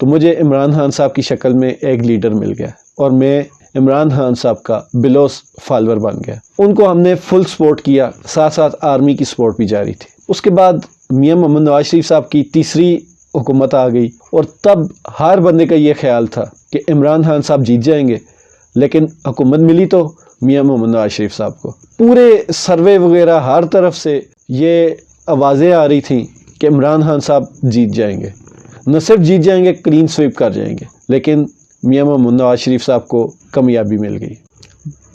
تو مجھے عمران خان صاحب کی شکل میں ایک لیڈر مل گیا اور میں عمران خان صاحب کا بلوس فالوور بن گیا. ان کو ہم نے فل سپورٹ کیا، ساتھ ساتھ آرمی کی سپورٹ بھی جاری تھی. اس کے بعد میاں محمد نواز شریف صاحب کی تیسری حکومت آ گئی اور تب ہر بندے کا یہ خیال تھا کہ عمران خان صاحب جیت جائیں گے، لیکن حکومت ملی تو میاں محمد نواز شریف صاحب کو. پورے سروے وغیرہ ہر طرف سے یہ آوازیں آ رہی تھیں کہ عمران خان صاحب جیت جائیں گے، نہ صرف جیت جائیں گے، کلین سویپ کر جائیں گے. لیکن میاں محمد نواز شریف صاحب کو کامیابی مل گئی.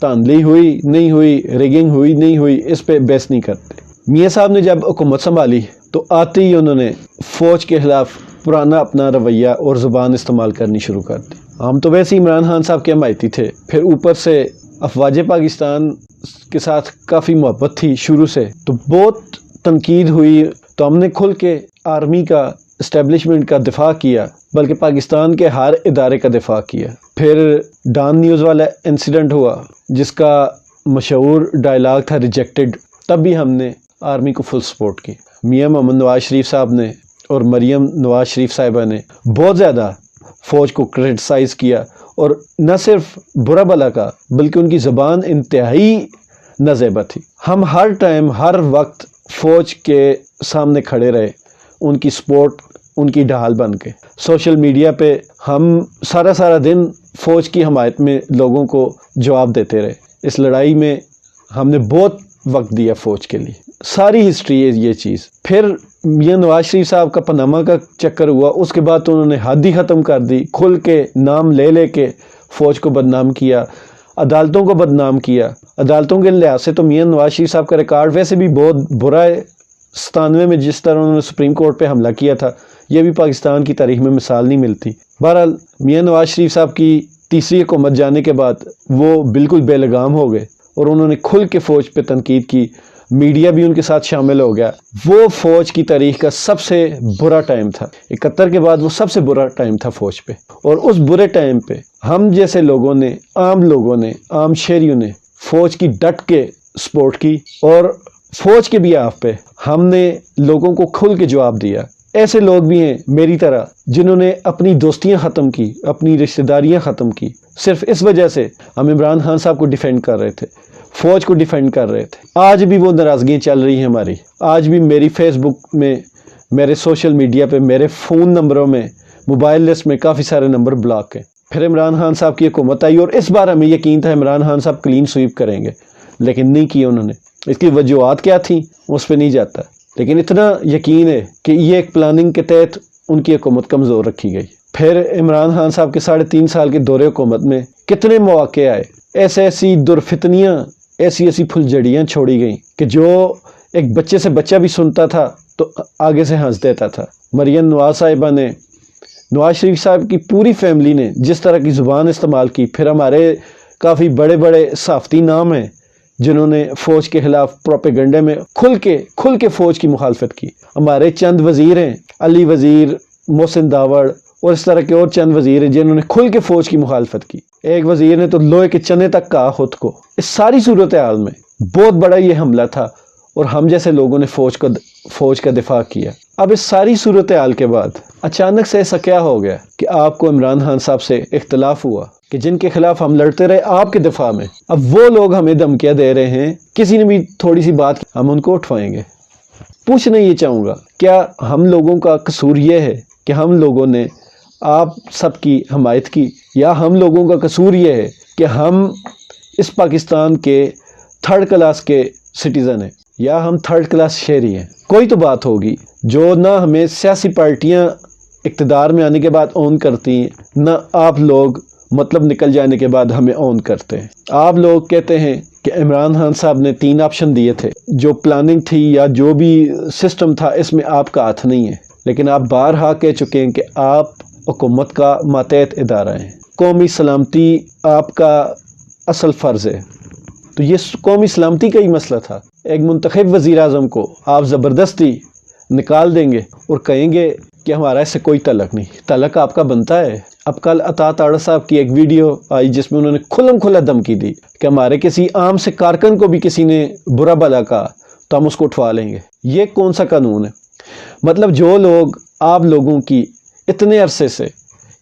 تاندلی ہوئی نہیں ہوئی، ریگنگ ہوئی نہیں ہوئی، اس پہ بحث نہیں کرتے. میاں صاحب نے جب حکومت سنبھالی تو آتے ہی انہوں نے فوج کے خلاف پرانا اپنا رویہ اور زبان استعمال کرنی شروع کر دی. ہم تو ویسے عمران خان صاحب کے حمایتی تھے، پھر اوپر سے افواج پاکستان کے ساتھ کافی محبت تھی شروع سے، تو بہت تنقید ہوئی. تو ہم نے کھل کے آرمی کا، اسٹیبلشمنٹ کا دفاع کیا، بلکہ پاکستان کے ہر ادارے کا دفاع کیا. پھر ڈان نیوز والا انسیڈنٹ ہوا جس کا مشہور ڈائلاگ تھا ریجیکٹڈ، تب بھی ہم نے آرمی کو فل سپورٹ کی. میاں محمد نواز شریف صاحب نے اور مریم نواز شریف صاحبہ نے بہت زیادہ فوج کو کرٹیسائز کیا، اور نہ صرف برا بلا کا بلکہ ان کی زبان انتہائی نازیبہ تھی. ہم ہر ٹائم ہر وقت فوج کے سامنے کھڑے رہے، ان کی سپورٹ، ان کی ڈھال بن کے. سوشل میڈیا پہ ہم سارا دن فوج کی حمایت میں لوگوں کو جواب دیتے رہے. اس لڑائی میں ہم نے بہت وقت دیا فوج کے لیے. ساری ہسٹری ہے یہ چیز. پھر میاں نواز شریف صاحب کا پاناما کا چکر ہوا، اس کے بعد تو انہوں نے حد ہی ختم کر دی. کھل کے نام لے کے فوج کو بدنام کیا، عدالتوں کو بدنام کیا. عدالتوں کے لحاظ سے تو میاں نواز شریف صاحب کا ریکارڈ ویسے بھی بہت برا ہے. 97 میں جس طرح انہوں نے سپریم کورٹ پہ حملہ کیا تھا، یہ بھی پاکستان کی تاریخ میں مثال نہیں ملتی. بہرحال میاں نواز شریف صاحب کی تیسری حکومت جانے کے بعد وہ بالکل بے لگام ہو گئے اور انہوں نے کھل کے فوج پہ تنقید کی. میڈیا بھی ان کے ساتھ شامل ہو گیا. وہ فوج کی تاریخ کا سب سے برا ٹائم تھا. 71 کے بعد وہ سب سے برا ٹائم تھا فوج پہ. اور اس برے ٹائم پہ ہم جیسے لوگوں نے، عام شہریوں نے فوج کی ڈٹ کے سپورٹ کی، اور فوج کے بھی آپ پہ ہم نے لوگوں کو کھل کے جواب دیا. ایسے لوگ بھی ہیں میری طرح جنہوں نے اپنی دوستیاں ختم کی، اپنی رشتہ داریاں ختم کی، صرف اس وجہ سے ہم عمران خان صاحب کو ڈیفینڈ کر رہے تھے، فوج کو ڈیفینڈ کر رہے تھے. آج بھی وہ ناراضگیاں چل رہی ہیں ہماری. آج بھی میری فیس بک میں، میرے سوشل میڈیا پہ، میرے فون نمبروں میں، موبائل لسٹ میں کافی سارے نمبر بلاک ہیں. پھر عمران خان صاحب کی حکومت آئی اور اس بار ہمیں یقین تھا عمران خان صاحب کلین سویپ کریں گے، لیکن نہیں کیا انہوں نے. اس کی وجوہات کیا تھیں اس پہ نہیں جاتا، لیکن اتنا یقین ہے کہ یہ ایک پلاننگ کے تحت ان کی حکومت کمزور رکھی گئی. پھر عمران خان صاحب کے 3.5 سال کے دور حکومت میں کتنے مواقع آئے، ایسی درفتنیاں، ایسی پھلجھڑیاں چھوڑی گئیں کہ جو ایک بچے سے بچہ بھی سنتا تھا تو آگے سے ہنس دیتا تھا. مریم نواز صاحبہ نے، نواز شریف صاحب کی پوری فیملی نے جس طرح کی زبان استعمال کی. پھر ہمارے کافی بڑے صحافتی نام ہیں جنہوں نے فوج کے خلاف پروپیگنڈے میں کھل کے فوج کی مخالفت کی. ہمارے چند وزیر ہیں، علی وزیر، محسن داوڑ، اور اس طرح کے اور چند وزیر ہیں جنہوں نے کھل کے فوج کی مخالفت کی. ایک وزیر نے تو لوہے کے چنے تک کہا خود کو. اس ساری صورتحال میں بہت بڑا یہ حملہ تھا اور ہم جیسے لوگوں نے فوج کا دفاع کیا. اب اس ساری صورتحال کے بعد اچانک سے ایسا کیا ہو گیا کہ آپ کو عمران خان صاحب سے اختلاف ہوا کہ جن کے خلاف ہم لڑتے رہے آپ کے دفاع میں، اب وہ لوگ ہمیں دھمکیاں دے رہے ہیں، کسی نے بھی تھوڑی سی بات ہم ان کو اٹھوائیں گے. پوچھنا یہ چاہوں گا، کیا ہم لوگوں کا قصور یہ ہے کہ ہم لوگوں نے آپ سب کی حمایت کی، یا ہم لوگوں کا قصور یہ ہے کہ ہم اس پاکستان کے 3rd کلاس کے سٹیزن ہیں، یا ہم 3rd کلاس شہری ہیں؟ کوئی تو بات ہوگی جو نہ ہمیں سیاسی پارٹیاں اقتدار میں آنے کے بعد اون کرتی ہیں، نہ آپ لوگ مطلب نکل جانے کے بعد ہمیں اون کرتے ہیں. آپ لوگ کہتے ہیں کہ عمران خان صاحب نے 3 آپشن دیے تھے، جو پلاننگ تھی یا جو بھی سسٹم تھا اس میں آپ کا ہاتھ نہیں ہے، لیکن آپ بارہا کہہ چکے ہیں کہ آپ حکومت کا ماتحت ادارہ ہیں. قومی سلامتی آپ کا اصل فرض ہے. تو یہ قومی سلامتی کا ہی مسئلہ تھا. ایک منتخب وزیر اعظم کو آپ زبردستی نکال دیں گے اور کہیں گے کہ ہمارا اس سے کوئی تعلق نہیں. تعلق آپ کا بنتا ہے. اب کل عطا تاڑا صاحب کی ایک ویڈیو آئی جس میں انہوں نے کھلم کھلا دھمکی دی کہ ہمارے کسی عام سے کارکن کو بھی کسی نے برا بھلا کہا تو ہم اس کو اٹھوا لیں گے. یہ کون سا قانون ہے؟ مطلب جو لوگ آپ لوگوں کی اتنے عرصے سے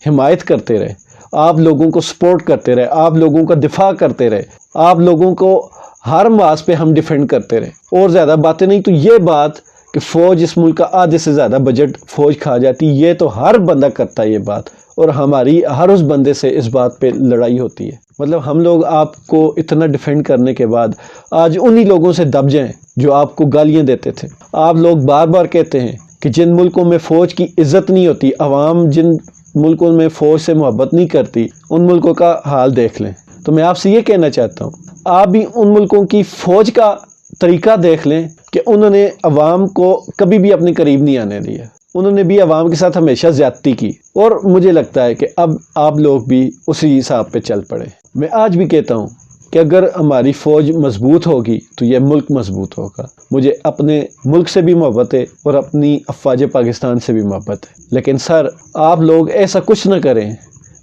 حمایت کرتے رہے، آپ لوگوں کو سپورٹ کرتے رہے، آپ لوگوں کا دفاع کرتے رہے، آپ لوگوں کو ہر مواز پہ ہم ڈیفینڈ کرتے رہے، اور زیادہ باتیں نہیں تو یہ بات کہ فوج اس ملک کا آدھے سے زیادہ بجٹ فوج کھا جاتی، یہ تو ہر بندہ کرتا ہے یہ بات، اور ہماری ہر اس بندے سے اس بات پہ لڑائی ہوتی ہے۔ مطلب ہم لوگ آپ کو اتنا ڈیفینڈ کرنے کے بعد آج انہی لوگوں سے دب جائیں جو آپ کو گالیاں دیتے تھے۔ آپ لوگ بار بار کہتے ہیں کہ جن ملکوں میں فوج کی عزت نہیں ہوتی، عوام جن ملکوں میں فوج سے محبت نہیں کرتی، ان ملکوں کا حال دیکھ لیں۔ تو میں آپ سے یہ کہنا چاہتا ہوں، آپ بھی ان ملکوں کی فوج کا طریقہ دیکھ لیں کہ انہوں نے عوام کو کبھی بھی اپنے قریب نہیں آنے دیا، انہوں نے بھی عوام کے ساتھ ہمیشہ زیادتی کی، اور مجھے لگتا ہے کہ اب آپ لوگ بھی اسی حساب پہ چل پڑے۔ میں آج بھی کہتا ہوں کہ اگر ہماری فوج مضبوط ہوگی تو یہ ملک مضبوط ہوگا۔ مجھے اپنے ملک سے بھی محبت ہے اور اپنی افواج پاکستان سے بھی محبت ہے، لیکن سر آپ لوگ ایسا کچھ نہ کریں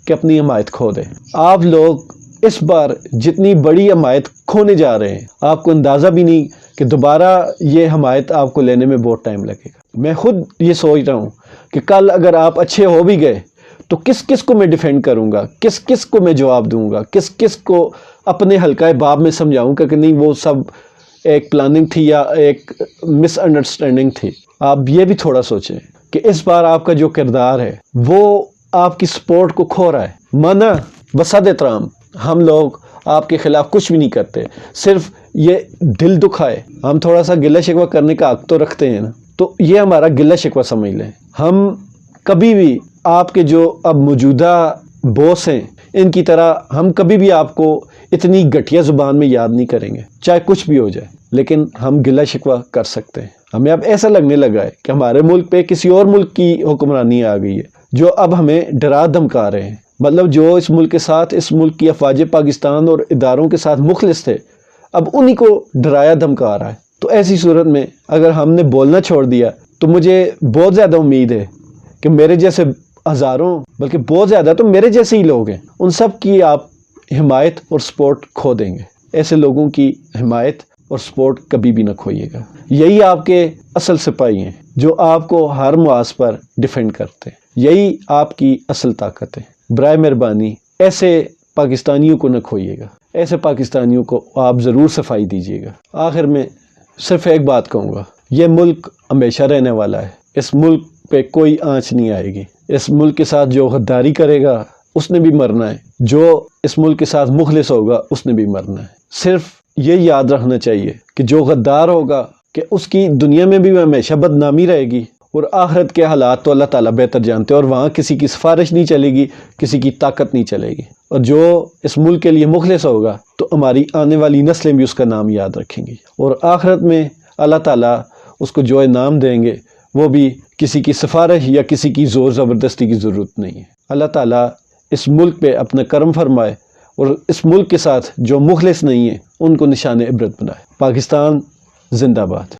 کہ اپنی حمایت کھو دیں۔ آپ لوگ اس بار جتنی بڑی حمایت کھونے جا رہے ہیں، آپ کو اندازہ بھی نہیں کہ دوبارہ یہ حمایت آپ کو لینے میں بہت ٹائم لگے گا۔ میں خود یہ سوچ رہا ہوں کہ کل اگر آپ اچھے ہو بھی گئے تو کس کس کو میں ڈیفینڈ کروں گا، کس کس کو میں جواب دوں گا، کس کس کو اپنے حلقہ باب میں سمجھاؤں گا کہ نہیں وہ سب ایک پلاننگ تھی یا ایک مس انڈرسٹینڈنگ تھی۔ آپ یہ بھی تھوڑا سوچیں کہ اس بار آپ کا جو کردار ہے وہ آپ کی سپورٹ کو کھو رہا ہے۔ مانا بصد احترام ہم لوگ آپ کے خلاف کچھ بھی نہیں کرتے، صرف یہ دل دکھائے، ہم تھوڑا سا گلہ شکوہ کرنے کا حق تو رکھتے ہیں نا، تو یہ ہمارا گلہ شکوہ سمجھ لیں۔ ہم کبھی بھی آپ کے جو اب موجودہ باس ہیں ان کی طرح ہم کبھی بھی آپ کو اتنی گھٹیا زبان میں یاد نہیں کریں گے، چاہے کچھ بھی ہو جائے، لیکن ہم گلہ شکوہ کر سکتے ہیں۔ ہمیں اب ایسا لگنے لگا ہے کہ ہمارے ملک پہ کسی اور ملک کی حکمرانی آ گئی ہے جو اب ہمیں ڈرا دھمکا رہے ہیں۔ مطلب جو اس ملک کے ساتھ، اس ملک کی افواج پاکستان اور اداروں کے ساتھ مخلص تھے، اب انہی کو ڈرایا دھمکا رہا ہے۔ تو ایسی صورت میں اگر ہم نے بولنا چھوڑ دیا تو مجھے بہت زیادہ امید ہے کہ میرے جیسے ہزاروں بلکہ بہت زیادہ تو میرے جیسے ہی لوگ ہیں، ان سب کی آپ حمایت اور سپورٹ کھو دیں گے۔ ایسے لوگوں کی حمایت اور سپورٹ کبھی بھی نہ کھوئیے گا۔ یہی آپ کے اصل سپاہی ہیں جو آپ کو ہر مواز پر ڈیفینڈ کرتے ہیں، یہی آپ کی اصل طاقت ہے۔ برائے مہربانی ایسے پاکستانیوں کو نہ کھوئیے گا، ایسے پاکستانیوں کو آپ ضرور صفائی دیجیے گا۔ آخر میں صرف ایک بات کہوں گا، یہ ملک ہمیشہ رہنے والا ہے، اس ملک پہ کوئی آنچ نہیں آئے گی۔ اس ملک کے ساتھ جو غداری کرے گا اس نے بھی مرنا ہے، جو اس ملک کے ساتھ مخلص ہوگا اس نے بھی مرنا ہے۔ صرف یہ یاد رکھنا چاہیے کہ جو غدار ہوگا کہ اس کی دنیا میں بھی ہمیشہ بدنامی رہے گی، اور آخرت کے حالات تو اللہ تعالیٰ بہتر جانتے ہیں، اور وہاں کسی کی سفارش نہیں چلے گی، کسی کی طاقت نہیں چلے گی۔ اور جو اس ملک کے لیے مخلص ہوگا تو ہماری آنے والی نسلیں بھی اس کا نام یاد رکھیں گی، اور آخرت میں اللہ تعالیٰ اس کو جو انعام دیں گے وہ بھی کسی کی سفارش یا کسی کی زور زبردستی کی ضرورت نہیں ہے۔ اللہ تعالیٰ اس ملک پہ اپنا کرم فرمائے، اور اس ملک کے ساتھ جو مخلص نہیں ہیں ان کو نشان عبرت بنائے۔ پاکستان زندہ باد۔